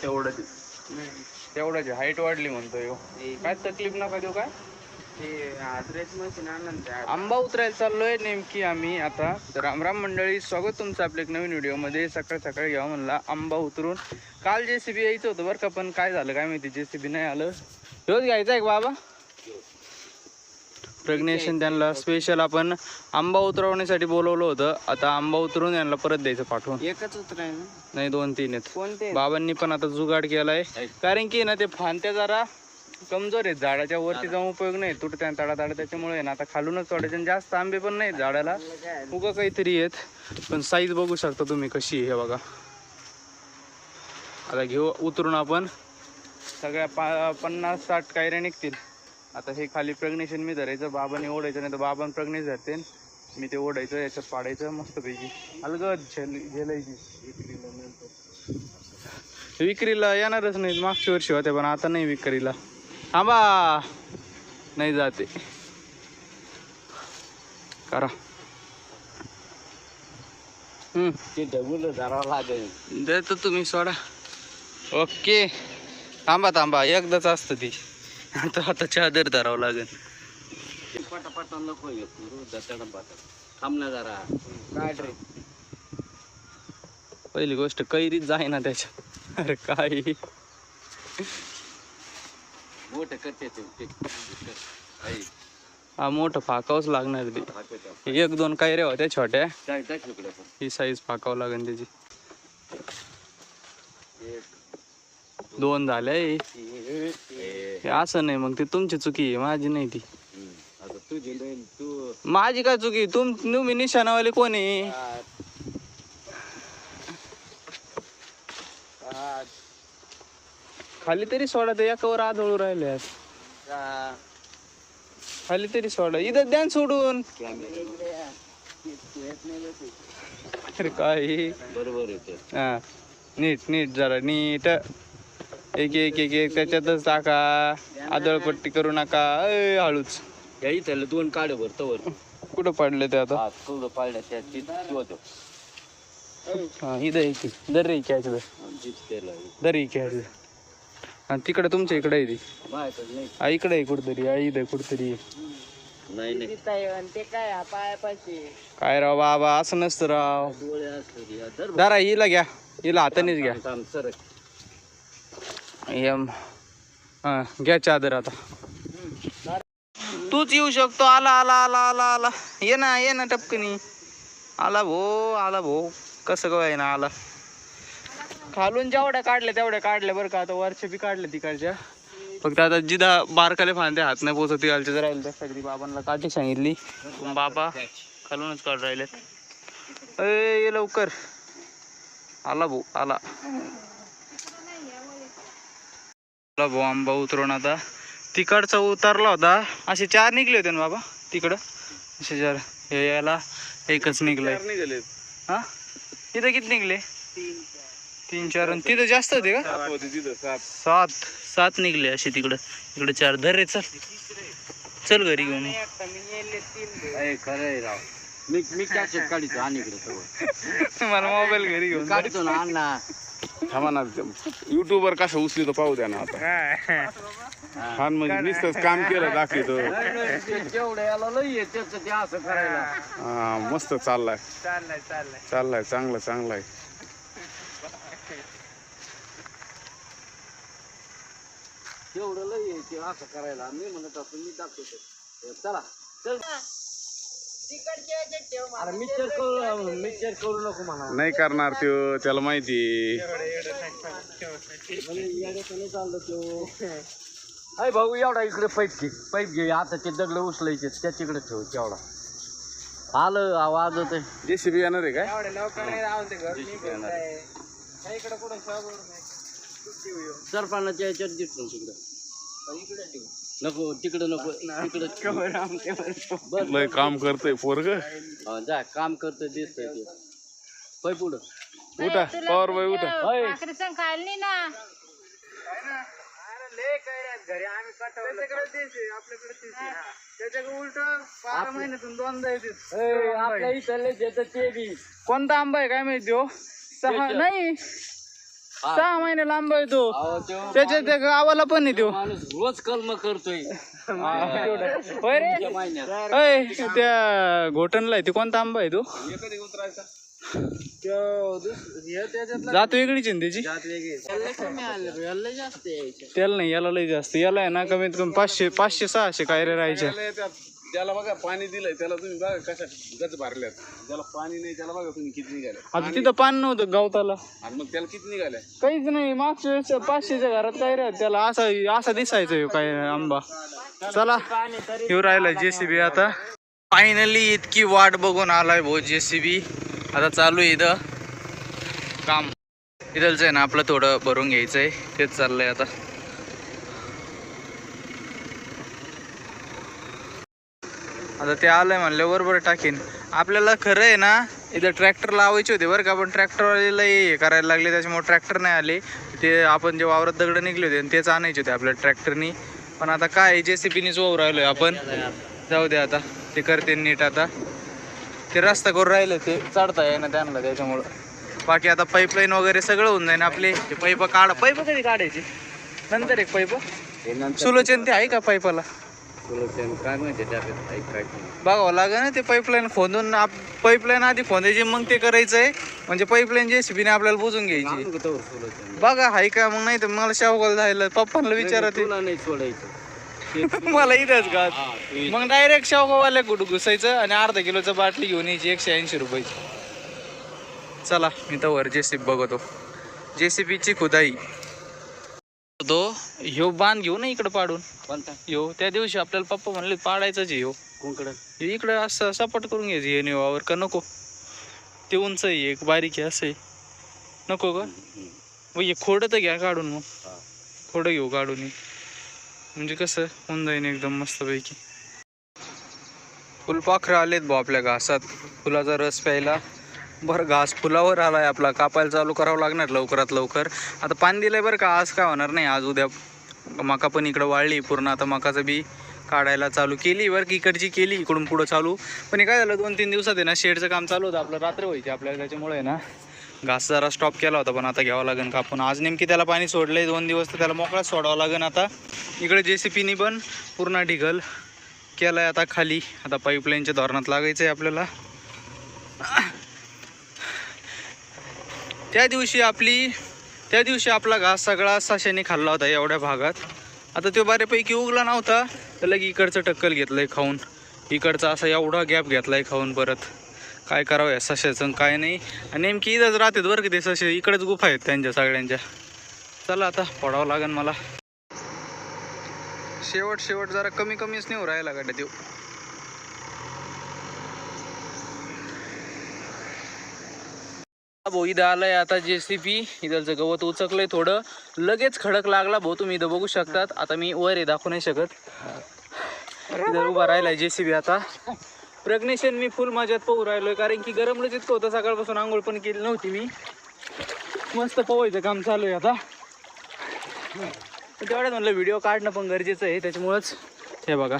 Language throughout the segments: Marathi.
तेवढ्याची हाईट वाढली म्हणतोय ह्यो. काय तकलीफ नका देऊ काय. आंबा उतरायला चाललोय नेमकी आम्ही आता. तर रामराम मंडळी, स्वागत तुमचं आपल्या एक नवीन व्हिडिओमध्ये. सकाळ सकाळी घ्यावं म्हणला आंबा उतरून. काल JCB यायचं होतं बरं का, पण काय झालं काय माहिती, JCB नाही आलं. ह्योच घ्यायचा आहे बाबा प्रज्ञेशन. त्यांना स्पेशल आपण आंबा उतरवण्यासाठी बोलवलं होतं. आता आंबा उतरून यांना परत द्यायचं पाठवून. एकच उतरायला नाही 2-3 आहेत. कोणते बाबांनी पण आता जुगाड केलाय, कारण की ना ते फांत्या जरा कमजोर आहेत, झाडाच्या वरती जाऊन उपयोग नाही, तुटत्या ताडा त्याच्यामुळे ना आता खालूनच सोडायचे. जास्त आंबे पण नाहीत झाडाला, उगा काहीतरी आहेत. पण साईज बघू शकता तुम्ही कशी आहे, हे बघा. आता घेऊ उतरून आपण. सगळ्या 50-60 कायऱ्या निघतील. आता हे खाली प्रज्ञेशन मी धरायचं, बाबांनी ओढायचं, नाही तर बाबां प्रज्ञेश धरते, मी ते ओढायचं, याच्यात पाडायचं मस्तपैकी अलगद झेलायची. विक्रीला येणारच नाही, मागच्या वर्षी होते पण आता नाही विक्रीला. थांबा, नाही जाते करा. ते ढबूल धरावं लागेल. देतो तुम्ही सोडा. ओके, थांबा एकदाच असतं ती. आता चादर धरावं लागेल. पटापटा नको थांब ना जरा. काय रे, पहिली गोष्ट कैरीच जाय ना त्याच्यात. अरे काय मोठं करते ते. हा मोठं फाकावंच लागणार ते. 1-2 कैऱ्या होत्या छोट्या, ही साईज फाकावं लागेल त्याची. 2 झाल्या. असं नाही, मग ती तुमची चुकी आहे, माझी नाही ती. माझी काय चुकी, तुम्ही निशाणावाले कोण आहे. खाली तरी सोडा, ते एकावर आदळू राहिले. खाली तरी सोडा, इथं द्या सोडून. अरे काय बरोबर. हा, नीट जरा नीट. एक त्याच्यातच टाका, आदळपट्टी करू नका. हळूच त्याला 2 काढ भरतो. कुठं पडले ते आता. पाडल्या हा इथं दर्री घ्यायचं, दर्री घ्यायचं. आणि तिकडे तुमच्या इकडे आहे ती. इकडे आहे कुठतरी, इथं कुठतरी. नाही ते काय पायापाशी काय राव बाबा, असं नसतं राव. जरा हिला घ्या, हिला हातानेच घ्या. घ्या चादर आता. तूच येऊ शकतो. आला. ये ना टपकनी. आला भो कसं काय ना आला. खालून जेवढ्या काढल्या बरं का. आता वरच्या बी काढल्या तिकडच्या. फक्त आता जिदा बारकाले फांद्या हात नाही पोचत तिकडच्या जर राहिले त्यासाठी बाबांना काठी सांगितली. बाबा खालूनच काढ राहिलेत. ये लवकर. आला भाऊ आंबा उतरून. आता तिकडचा उतरला होता, असे 4 निघले होते ना बाबा तिकडं. असे 4, हे याला एकच निघलंय. हा तिथं किती निघले? 3-4. आणि तिथं जास्त होते का? 7 निघले असे तिकडं. इकडे 4 धर रे. चल घरी घेऊन. खरंय राव. मी कॅसेट काढतो आणि इकडे मला मोबाईल घरी घेऊन काढतो ना अण्णा. थांबा ना, युट्यूबवर कसं उचली तर पाहू द्या ना आता. हा म्हणजे नुसतंच काम केलं दाखवतो. जेवढं याला लई आहे त्याचं ते असं करायला. हा मस्त चाललाय. चांगलं आहे. जेवढं लई आहे ते असं करायला. मी म्हणत असतो मी दाखवतो. चला चल. अरे मिक्सर करू नको म्हणा. नाही करणार त्यो, त्याला माहिती. चाललं तो. अय भाऊ एवढा इकडे पाईप घे. आता ते दगड उचलायचे त्याच्याकडे ठेव. तेवढा आलं आवाज होत. JCB येणार आहे काय? सरपणाच्या याच्यात दिसतो तिकडं. नको तिकडं नको. तिकडं लय काम करतोय पोरग. जा काम करतोय दिसतंय ते. पै पुढं उठा पवार बाई उठा. घरी आम्ही त्याच्याकडे उलट 12 महिन्यातून 2दा येते. आपल्या इथले देतात ते बी. कोणता आंबा आहे काय माहिती हो. 6 नाही 6 महिने लांब आहे तो. अहो, तो त्याच्या त्या गावाला पण आहे तो. माणूस रोज कलम करतोय होय रे. महिन्यात. अय, त्या घोटणला आहे ते कोणता आंबा आहे तो? जात वेगळीच आहे ना त्याची. त्याला नाही, याला लय जास्त. याला आहे ना कमीत कमी 500-600 कायरे राहायच्या. त्याला बघा पाणी दिलंय त्याला, तुम्ही बघा कशा गच भरल्यात. ज्याला पाणी नाही त्याला बघा तुम्ही किती निघाले. आता तिथं पाणी नव्हतं गवताला, आणि मग त्याला किती निघाले. काहीच नाही. मागच्या वेळेस 500च्या घरात काय रे त्याला असा दिसायचं ह्यो काय आंबा. चला येऊ राहिला जेसीबी आता. फायनली इतकी वाट बघून आलाय भाऊ जेसीबी. आता चालू आहे इथं काम. इथलचं आहे ना आपलं थोडं भरून घ्यायचंय, तेच चाललंय आता. आता ते आलंय म्हणलं बरोबर टाकीन. आपल्याला खरं आहे ना इथं ट्रॅक्टर लावायचे होते बरं का, पण ट्रॅक्टरवाल्याला हे करायला लागले त्याच्यामुळे ट्रॅक्टर नाही आले. ते आपण जे वावरात दगड निघले होते तेच आणायचे होते आपल्या ट्रॅक्टरनी. पण आता काय जेसीबीनीच वाहू राहिलोय आपण. जाऊ दे आता, ते करते नीट. आता ते रस्ता करून राहिले ते चढता येईना त्यांना, त्याच्यामुळं. बाकी आता पाईपलाईन वगैरे सगळं होऊन जाईन आपले. ते पाईप पाईप कधी काढायची नंतर एक पाईप सुलोचन ते आहे का पाईपाला काय माहिती बघावं लागेल ना. ते पाईपलाईन खोदून पाईपलाईन आधी खोदायची मग ते करायचंय. म्हणजे पाईपलाईन जेसीबीने आपल्याला बुजून घ्यायची. बघा हाय का, मग नाही तर मला शावगाव जायला पप्पांना विचारत नाही सोडायचं मला इथंच का. मग डायरेक्ट शावगाववाल्या कुठं घुसायचं आणि अर्धा किलोचं बाटली घेऊन यायची 180 रुपयाची. चला मी तर वर जेसीबी बघतो. जेसीबीची खुदाई तो ह्यो बांध घेऊ ना इकडं पाडून. ह्यो त्या दिवशी आपल्याला पप्पा म्हणले पाडायचंच आहे. ह्यो कोणकडं इकडं असं सपाट करून घ्यायचं हे निवावर का नको. ते उंच आहे एक बारीक आहे असं आहे नको का. मग हे खोडं तर घ्या काढून. मग खोडं घेऊ काढून, म्हणजे कसं होऊन जाईन एकदम मस्तपैकी. फुलपाखरं आलेत भाऊ आपल्या घासात फुलाचा रस प्यायला. बरं घास फुलावर आलाय आपला, कापायला चालू करावं लागणार लवकरात लवकर. आता पाणी दिलंय बरं का, आज काय होणार नाही. आज उद्या मका पण इकडं वाळली पूर्ण. आता मकाचं बी काढायला चालू केली बरं की, इकडची केली, इकडून पुढं चालू. पण हे काय झालं 2-3 दिवसात आहे ना शेडचं काम चालू होतं आपलं, रात्र व्हायची आपल्याला. त्याच्यामुळे आहे ना घास जरा स्टॉप केला होता, पण आता घ्यावं लागेल कापून. आज नेमकी त्याला पाणी सोडलंय 2 दिवस, तर त्याला मोकळाच सोडावं लागेल आता. इकडे जेसीबीनी पण पूर्ण ढिगल केलाय आता खाली. आता पाईपलाईनच्या धोरणात लागायचं आहे आपल्याला. त्या दिवशी आपला घास सगळा सशाने खाल्ला होता एवढ्या भागात. आता तो बऱ्यापैकी उगला नव्हता, तर लगे इकडचं टक्कल घेतलंय खाऊन. इकडचा असा एवढा गॅप घेतलाय खाऊन. परत काय करावं या सशाचं काय नाही. आणि नेमकी इथंच राहतात बरं की ते सशे, इकडेच गुफा आहेत त्यांच्या सगळ्यांच्या. चला आता फोडावं लागेल मला. शेवट जरा कमीच नाही राहायला गाड्या देऊ. भाऊ इथं आलंय आता जेसीबी. इथलचं गवत उचकलंय थोडं, लगेच खडक लागला भाऊ. तुम्ही इथं बघू शकतात. आता मी वर आहे दाखवू नाही शकत. इथं उभा राहिलाय जेसीबी आता. प्रेग्नेशन मी फुल मजात पोहू राहिलोय, कारण की गरमलंच इतकं होतं. सकाळपासून आंघोळ पण केली नव्हती मी. मस्त पोहायचं काम चालू आहे आता. तेवढ्यात म्हणलं व्हिडिओ काढणं पण गरजेचं आहे, त्याच्यामुळंच. हे बघा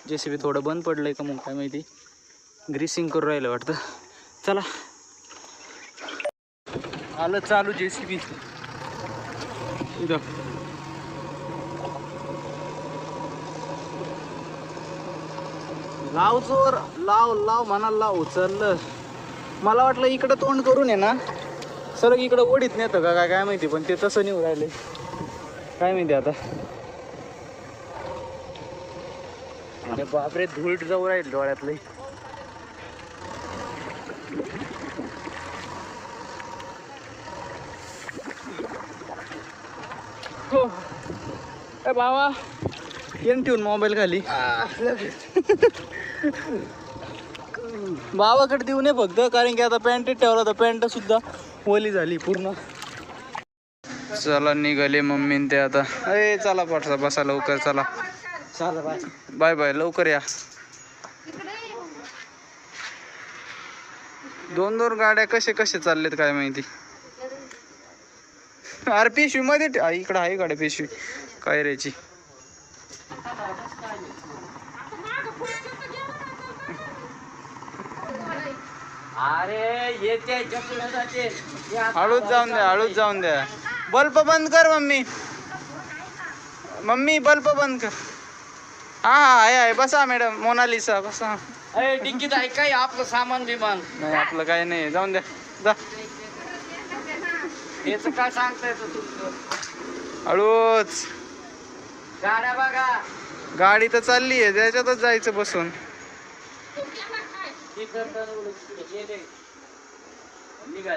जेसीबी थोडं बंद पडलंय का मग काय माहिती, ग्रीसिंग करून राहिलं वाटतं. चला आलं चालू जेसीबी. इथं लाव जोर, लाव म्हणाल लाव. उचललं. मला वाटलं इकडं तोंड करून आहे ना सलग इकडं ओढीत नेतं का काय माहिती, पण ते तसं नाही राहिले काय माहिती आता. अरे बापरे, धूळ जाऊ राहील डोळ्यातलं. हो ए बाबा, येऊन ठेवून मोबाईल खाली. बाबाकडे देऊ नये फक्त, कारण की आता पॅन्ट ठेवला तर पॅन्ट सुद्धा ओली झाली पूर्ण. चला निघाले मम्मी ते आता. अरे चला पाठवा, बसा लवकर. चला बाय बाय, लवकर या. 2 गाड्या कसे चाललेत काय माहिती. अरे पिशवी मध्ये इकडं आहे गाड्या पिशवी काय रेची. अरे येते जपून जाते. हळूच जाऊन द्या, हळूच जाऊन द्या. बल्ब बंद कर मम्मी. मम्मी बल्ब बंद कर. हा हा आहे बसा मॅडम. मोनालिसा बसा. अरे डिक्कीत आहे काय आपलं सामान बिमान? नाही आपलं काही नाही, जाऊन द्या जा. याच काय सांगता येतं तुमचं? हळूच. गाड्या बघा. गाडी तर चालली आहे, त्याच्यातच जायचं बसून. ती करताना निघाली.